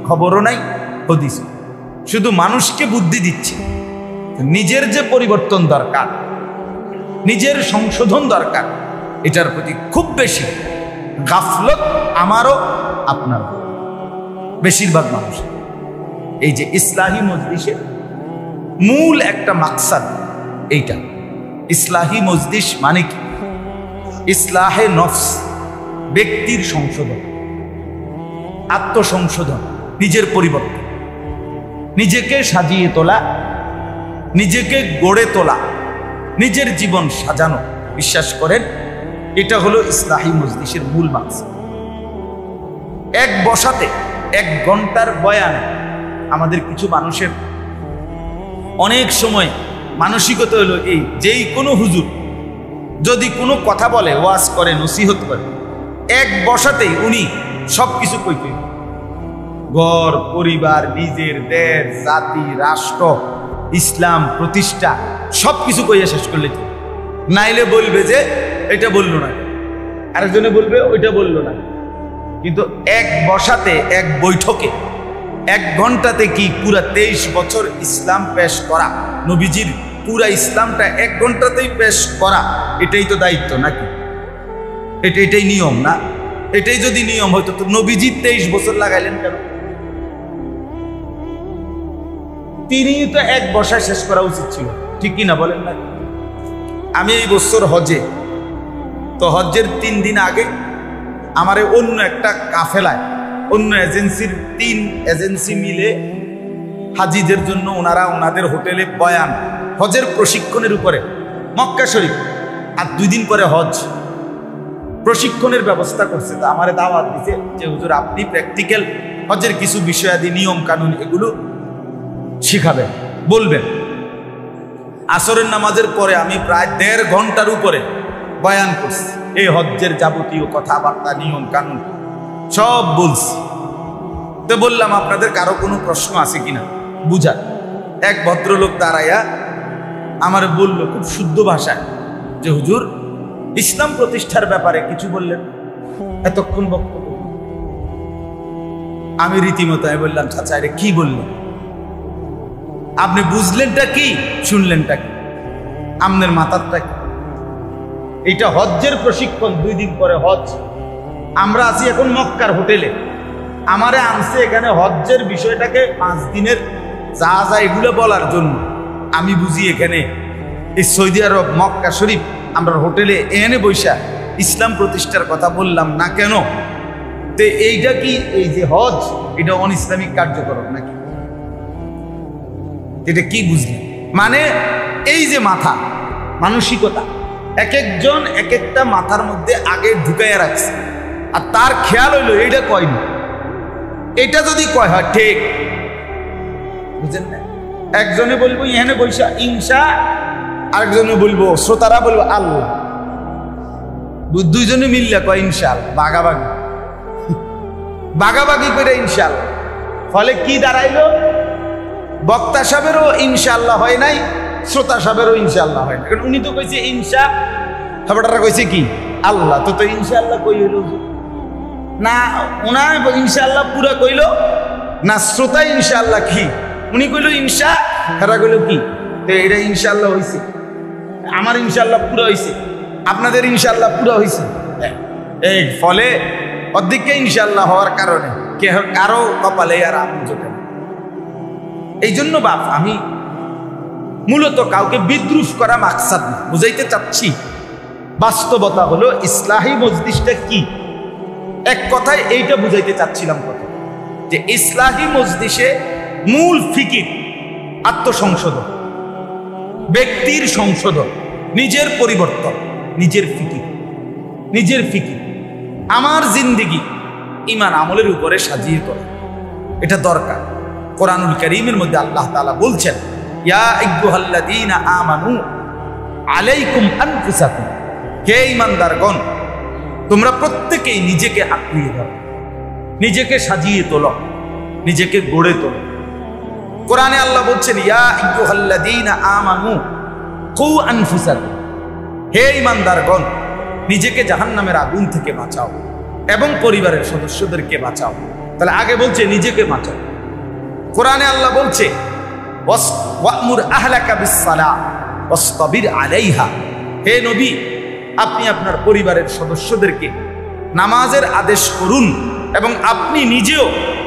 খবরও নাই, হদিস, শুধু মানুষকে বুদ্ধি দিচ্ছে। নিজের যে পরিবর্তন দরকার, নিজের সংশোধন দরকার, এটার প্রতি খুব বেশি গাফলত আমারও আপনারও, বেশিরভাগ মানুষ। এই যে ইসলাহি মজলিসের মূল একটা মাকসাদ এইটা। ইসলাহি মজলিস মানে কি? ইসলাহে নফস, ব্যক্তির সংশোধন, আত্মসংশোধন, নিজের পরিবর্তন, নিজেকে সাজিয়ে তোলা, নিজেকে গড়ে তোলা, নিজের জীবন সাজানো। বিশ্বাস করেন এটা হলো ইসলাহি মজলিসের মূল মাকসাদ। এক বসাতে 1 ঘন্টার বয়ানে আমাদের কিছু মানুষের অনেক সময় মানসিকতা হলো এই, যেই কোনো হুজুর যদি কোনো কথা বলে, ওয়াজ করে, নসিহত করে, 1 বসাতেই উনি সব কিছু কইতে, ঘর পরিবার, নিজের দেশ জাতি রাষ্ট্র, ইসলাম প্রতিষ্ঠা, সব কিছু কইয়া শেষ করলে তো, নাইলে বলবে যে এটা বললো না, আরেকজনে বলবে ওইটা বললো না। কিন্তু 1 বসাতে, 1 বৈঠকে, 1 ঘন্টাতে কি পুরা 23 বছর ইসলাম পেশ করা, নবীজির পুরা ইসলামটা 1 ঘন্টাতেই পেশ করা, এটাই তো দায়িত্ব নাকি? এটাই নিয়ম না? এটাই যদি নিয়ম হয়তো তো নবীজি 23 বছর লাগাইলেন কেন? তিনি তো 1 বসায় শেষ করা উচিত ছিল, ঠিক কিনা বলেন না? আমি এই বছর হজে, তো হজ্জের 3 দিন আগে আমারে অন্য একটা কাফেলায়, অন্য এজেন্সির 3 এজেন্সি মিলে হাজিদের জন্য ওনারা ওনাদের হোটেলে বয়ান, হজের প্রশিক্ষণের উপরে, মক্কা শরীফ, আর 2 দিন পরে হজ। প্রশিক্ষণের ব্যবস্থা করছে। তো আমারে দাওয়াত দিছে যে হুজুর আপনি প্র্যাকটিক্যাল হজের কিছু বিষয়াদি নিয়ম কানুন এগুলো শিখাবেন, বলবেন। আসরের নামাজের পরে আমি প্রায় 1.5 ঘন্টার উপরে বয়ান করছি, এই হজ্জের যাবতীয় কথাবার্তা নিয়ম কানুন সব বলছি। তো বললাম আপনাদের কারো কোনো প্রশ্ন আছে কিনা বুঝার। এক ভদ্রলোক দাঁড়াইয়া আমার বলল খুব শুদ্ধ ভাষায় যে হুজুর ইসলাম প্রতিষ্ঠার ব্যাপারে কিছু বললেন, এতক্ষণ বক্তব্য। আমি রীতিমতো বললাম চাচা এটা কি বললেন, আপনি বুঝলেনটা কি, শুনলেনটা কি, আপনার মাথারটা কি? এইটা হজ্জের প্রশিক্ষণ, 2 দিন পরে হজ। আমরা আছি এখন মক্কার হোটেলে, আমারে আনছে এখানে হজ্জের বিষয়টাকে 5 দিনের যা যা এগুলো বলার জন্য। আমি বুঝি এখানে এই সৌদি আরব মক্কা শরীফ আমরা হোটেলে এনে বৈশা ইসলাম প্রতিষ্ঠার কথা বললাম না কেন? তো এইটা কি, এই যে হজ এটা অন ইসলামিক কার্যকলাপ নাকি? এটা কি বুঝলেন? মানে এই যে মাথা মানসিকতা, এক একজন এক একটা মাথার মধ্যে আগে ঢুকাইয়া রাখছে, আর তার খেয়াল হইলো এইটা কয়নি, এটা যদি কয় হয় ঠিক, বুঝেন না? একজনে বলবো এখানে বৈশা ইনশা, আরেকজনে বলবো, শ্রোতারা বলবো আল্লাহ, দুইজনে মিললে কয় ইনশাআল্লাহ, বাগাবাগি বাগাবাগি করে ইনশাআল্লাহ। ফলে কি দাঁড়াইলো, বক্তা সাহেবেরও ইনশাআল্লাহ হয় নাই, শ্রোতা সাহেবেরও ইনশাআল্লাহ হয় না। কারণ উনি তো কইছে ইনশা, হাবড়ারা কইছে কি আল্লাহ, তো তো ইনশাআল্লাহ কই হইল না? ওনা ইনশাআল্লাহ পুরা কইল না, শ্রোতা ইনশাআল্লাহ কি, উনি কইল ইনশা, হেরা কইল কি? তো এটা ইনশাআল্লাহ হইছে, আমার ইনশাআল্লাহ পুরা হইছে, আপনাদের ইনশাআল্লাহ পুরা হইছে। এই ফলে অর্ধেককে ইনশাআল্লাহ হওয়ার কারণে কারো কপালে আর আম জোটে। এই জন্য বাপ আমি মূলত কাউকে বিদ্রুপ করা মাকসাদ না, বুঝাইতে চাচ্ছি বাস্তবতা হলো ইসলাহি মজলিসটা কি। এক কথায় এইটা বুঝাইতে চাচ্ছিলাম কথা, যে ইসলাহি মজলিসে মূল ফিকির আত্মসংশোধন, ব্যক্তির সংশোধন, নিজের পরিবর্তন, নিজের ফিকির, আমার জিন্দেগি ঈমান আমলের উপরে সাজিয়ে তোলা, এটা দরকার। কোরআনুল কারীমের মধ্যে আল্লাহ তাআলা বলছেন, ইয়া আইয়ুহাল্লাযীনা আমানু আলাইকুম আনফুসাকুম, হে ঈমানদারগণ তোমরা প্রত্যেকেই নিজেকে আঁকড়িয়ে ধরো, নিজেকে সাজিয়ে তোলো, নিজেকে গড়ে তোলো। কোরআনে আল্লাহ বলছেন, ইয়া আইয়ুহাল্লাযীনা আমানু কু আনফুসাকুম, হে ঈমানদারগণ নিজেকে জাহান্নামের আগুন থেকে বাঁচাও এবং পরিবারের সদস্যদেরকে বাঁচাও। তাহলে আগে বলছে নিজেকে বাঁচাও। কোরআনে আল্লাহ বলছে ওয়া'মুর আহলাকা বিস-সালাহ ওয়াসতাবির আলাইহা, হে নবী আপনি আপনার পরিবারের সদস্যদেরকে নামাজের আদেশ করুন এবং আপনি নিজেও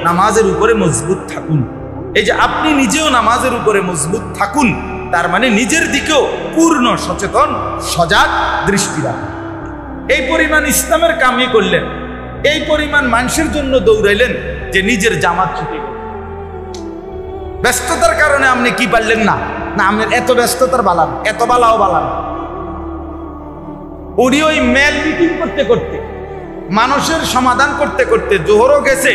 নামাজের উপরে মজবুত থাকুন। এই যে আপনি নিজেও নামাজের উপরে মজবুত থাকুন, তার মানে নিজের দিকেও পূর্ণ সচেতন সজাগ দৃষ্টি রাখুন। এই পরিমাণ ইসলামের কামই করলেন, এই পরিমাণ মানুষের জন্য দৌড়াইলেন যে নিজের জামাত ছুটে গেল। ব্যস্ততার কারণে আপনি কি পারলেন না, না আপনার এত ব্যস্ততার বালান, এত বালাও বালান। উনি ওই মেল মিটিং করতে করতে, মানুষের সমাধান করতে করতে জোহরও গেছে,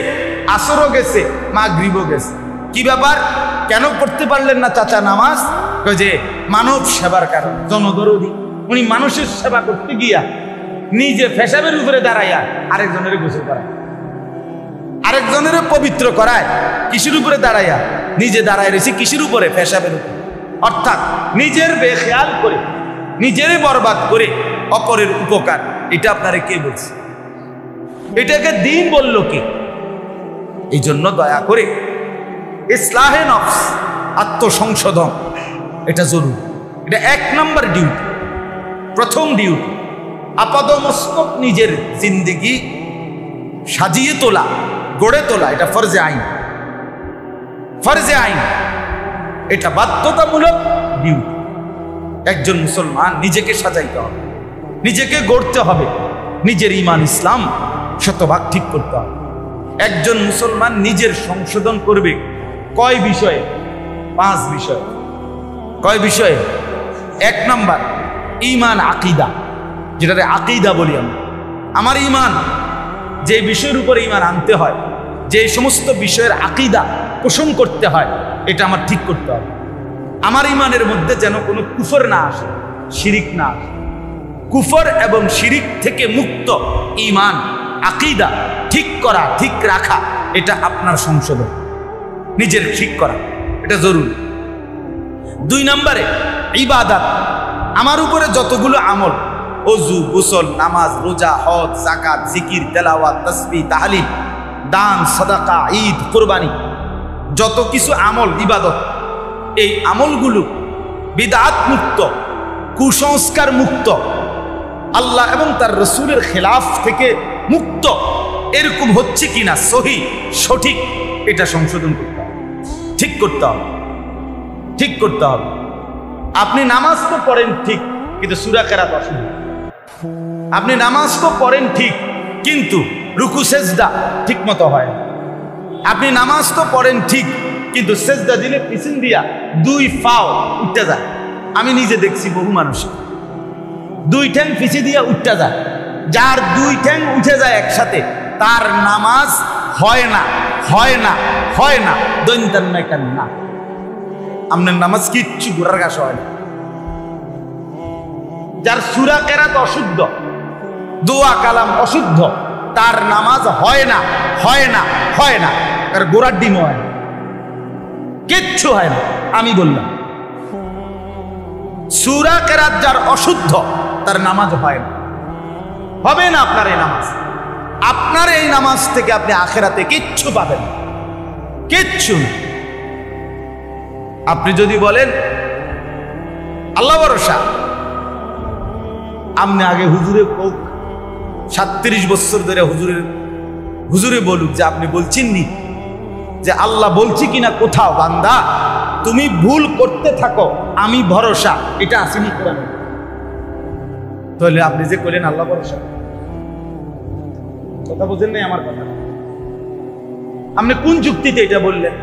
আসরও গেছে, মাগরিবও গেছে। কি ব্যাপার, কেন করতে পারলেন না চাচা নামাজ? যে মানব সেবার কারণে, জনদরদি। উনি মানুষের সেবা করতে গিয়া নিজে পেশাবের উপরে দাঁড়াইয়া আরেকজনের গোসল করায়, আরেকজনের পবিত্র করায়। কিসের উপরে দাঁড়াইয়া? নিজে দাঁড়ায় রয়েছে কিসের উপরে? পেশাবের উপরে। অর্থাৎ নিজের বেখেয়াল করে, নিজেরে বরবাদ করে অপরের উপকার। এটা আপনারে কে বলছে? এটাকে দিন বলল কে? এই জন্য দয়া করে ইসলাহে নফস, আত্মসংশোধন এটা জরুরি। এটা 1 নম্বর ডিউটি, প্রথম ডিউটি। আপাদমস্তক নিজের জিন্দেগি সাজিয়ে তোলা, গড়ে তোলা, এটা ফরজে আইন। ফরজে আইন, এটা বাধ্যতামূলক ডিউটি। একজন মুসলমান নিজেকে সাজাইতে হবে, নিজেকে গড়তে হবে, নিজের ঈমান ইসলাম শতভাগ ঠিক করতে হবে। একজন মুসলমান নিজের সংশোধন করবে কয় বিষয়ে? 5 বিষয়। কয় বিষয়ে? 1 নাম্বার ঈমান আকীদা, যেটাতে আকীদা বলি আমরা। আমার ঈমান যে বিষয়ের উপরে ঈমান আনতে হয়, যে সমস্ত বিষয়ের আকীদা পোষণ করতে হয়, এটা আমার ঠিক করতে হবে। আমার ঈমানের মধ্যে যেন কোনো কুফর না আসে, শিরিক না আসে। কুফর এবং শিরিক থেকে মুক্ত ঈমান, আকীদা ঠিক করা, ঠিক রাখা, এটা আপনার সংশোধন, নিজের ঠিক করা, এটা জরুরি। 2 নম্বরে ইবাদত। আমার উপরে যতগুলো আমল, ওযু, গোসল, নামাজ, রোজা, হজ, যাকাত, জিকির, তেলাওয়াত, তাসবিহ, তাহলিল, দান, সাদাকা, ঈদ, কুরবানি, যত কিছু আমল ইবাদত, এই আমলগুলো বিদআত মুক্ত, কুসংস্কার মুক্ত, আল্লাহ এবং তার রাসূলের খেলাফ থেকে মুক্ত, এরকম হচ্ছে কিনা সহি সঠিক, এটা সংশোধন করতে হবে, ঠিক করতে হবে, ঠিক করতে হবে। আপনি নামাজ তো পড়েন ঠিক, কিন্তু সূরা কেরাত অশুদ্ধ। আপনি নামাজ তো পড়েন ঠিক, কিন্তু রুকু সেজদা ঠিক মতো হয় না। আপনি নামাজ তো পড়েন ঠিক, কিন্তু সেজদা দিলে পিছন দিয়া 2 পাও উঠতে যায়। আমি নিজে দেখছি বহু মানুষ 2 ঠ্যাং পিছিয়ে দিয়া উঠতে যায়। যার 2 ঠ্যাং উঠে যায় একসাথে, তার নামাজ হয় না, হয় না, হয় না, দৈন্তান না। আপনার নামাজ কিচ্ছু গোড়ার ঘাস হয় না। যার সূরা কেরাত অশুদ্ধ, দোয়া কালাম অশুদ্ধ, তার নামাজ হয় না, হয় না, হয় না, তার গোড়ার ডিম হয় না, কিচ্ছু হয় না। আমি বললাম সূরা কেরাত যার অশুদ্ধ, তার নামাজ হয় না, হবে না। আপনার এই নামাজ, আপনার এই নামাজ থেকে আপনি আখিরাতে কিচ্ছু পাবেন না, কিচ্ছু না। আপনি যদি বলেন আল্লাহ ভরসা, আপনি আগে হুজুরে কোক 37 বছর ধরে হুজুরে বলুক যে আপনি বলছেন নি যে আল্লাহ বলছি কিনা কোথাও, বান্দা তুমি ভুল করতে থাকো, আমি ভরসা, এটা আসেনি কোরআনে। তাহলে আপনি যে কইলেন আল্লাহ ভরসা, কথা বুঝেন নাই আমার কথা? আপনি কোন যুক্তিতে এটা বললেন?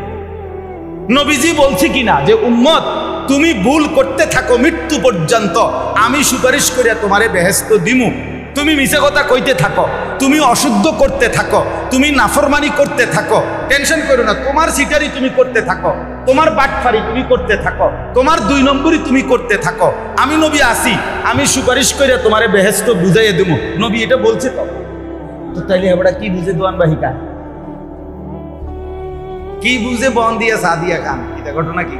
নবীজি বলছি কিনা যে উম্মত তুমি ভুল করতে থাকো মৃত্যু পর্যন্ত, আমি সুপারিশ করিয়া তোমারে বেহেশত দিমু। তুমি মিছে কথা কইতে থাকো, তুমি অশুদ্ধ করতে থাকো, তুমি নাফরমানি করতে থাকো, টেনশন করো না, তোমার সিটারি তুমি করতে থাকো, তোমার বাটফারি তুমি করতে থাকো, তোমার 2 নম্বরই তুমি করতে থাকো, আমি নবী আসি, আমি সুপারিশ করিয়া তোমারে বেহেশত বুঝাইয়া দেবো। নবী এটা বলছে তো তাইলে আমরা কি বুঝে দোয়ান বাহিকা, কি বুঝে বন দিয়া সাদিয়া খান, এটা ঘটনা কি?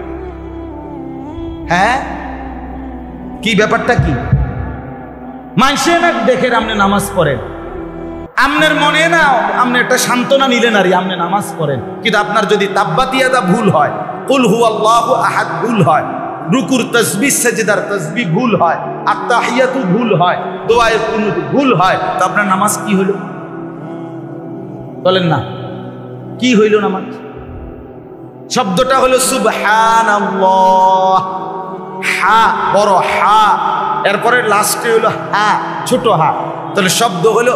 হ্যাঁ, কি ব্যাপারটা কি? মানুষে না দেখে আপনি নামাজ পড়েন, আপনার মনে না আপনি একটা সান্ত্বনা নিলেন আর আপনি নামাজ পড়েন, কিন্তু আপনার যদি তাব্বাতিয়াদা ভুল হয়, কুল হুয়াল্লাহু আহাদ ভুল হয়, রুকুর তাসবিহ সাজদার তাসবিহ ভুল হয়, আত্তাহিয়াতু ভুল হয়, দোয়ায়ে কুনুত ভুল হয়, তো আপনার নামাজ কি হলো? বলেন না, কি হইল নামাজ? শব্দটা হলো সুবহানাল্লাহ, হা বড় হা, এরপরে লাস্টে হলো হা ছোট হা, তাহলে শব্দ হলো